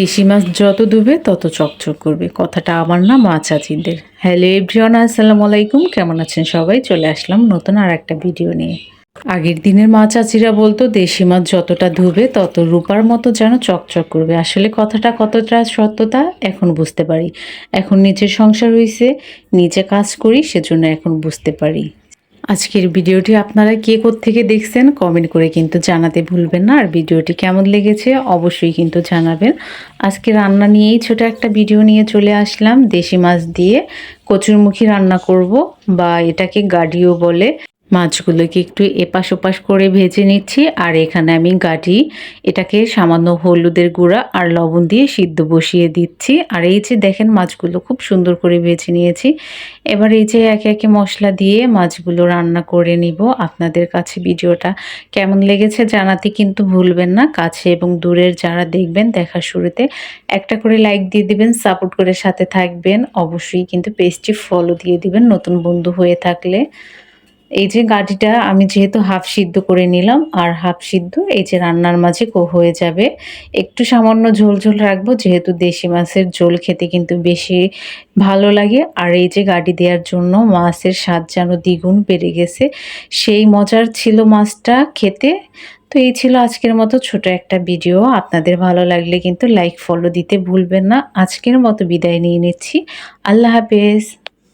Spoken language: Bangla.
দেশি মাছ যত ধুবে তত চকচক করবে, কথাটা আমার না, মা চাচিদের। হ্যালো এভরিওয়ান, আসসালামু আলাইকুম। কেমন আছেন সবাই? চলে আসলাম নতুন আর একটা ভিডিও নিয়ে। আগের দিনের মা চাচিরা বলতো দেশি মাছ যতটা ধুবে তত রূপার মতো যেন চকচক করবে। আসলে কথাটা কতটা সত্যতা এখন বুঝতে পারি। এখন নিজের সংসার হয়েছে, নিজে কাজ করি, সেজন্য এখন বুঝতে পারি। আজকের ভিডিওটি আপনারা কে কোত্থেকে দেখছেন কমেন্ট করে কিন্তু জানাতে ভুলবেন না। আর ভিডিওটি কেমন লেগেছে অবশ্যই কিন্তু জানাবেন। আজকে রান্না নিয়েই ছোট একটা ভিডিও নিয়ে চলে আসলাম। দেশি মাছ দিয়ে কচুরমুখী রান্না করব, বা এটাকে গাডিও বলে। মাছগুলোকে একটু এপাশ ওপাশ করে ভেজে নিচ্ছি। আর এখানে আমি গাটি, এটাকে সামান্য হলুদের গুঁড়া আর লবণ দিয়ে সিদ্ধ বসিয়ে দিচ্ছি। আর এই যে দেখেন, মাছগুলো খুব সুন্দর করে ভেজে নিয়েছি। এবার এই যে একে একে মশলা দিয়ে মাছগুলো রান্না করে নিব। আপনাদের কাছে ভিডিওটা কেমন লেগেছে জানাতে কিন্তু ভুলবেন না। কাছে এবং দূরের যারা দেখবেন, দেখার শুরুতে একটা করে লাইক দিয়ে দিবেন, সাপোর্ট করে সাথে থাকবেন। অবশ্যই কিন্তু পেজটি ফলো দিয়ে দিবেন নতুন বন্ধু হয়ে থাকলে। এই যে গাটিটা আমি যেহেতু হাফ সিদ্ধ করে নিলাম, আর হাফ সিদ্ধ এই যে রান্নার মাঝে হয়ে যাবে। একটু সামান্য ঝোল ঝোল রাখবো, যেহেতু দেশি মাছের ঝোল খেতে কিন্তু বেশি ভালো লাগে। আর এই যে গাটি দেওয়ার জন্য মাছের স্বাদ যেন দ্বিগুণ বেড়ে গেছে, সেই মজার ছিল মাছটা খেতে। তো এই ছিল আজকের মতো ছোট একটা ভিডিও। আপনাদের ভালো লাগলে কিন্তু লাইক ফলো দিতে ভুলবেন না। আজকের মতো বিদায় নিয়ে নিচ্ছি। আল্লাহ হাফেজ।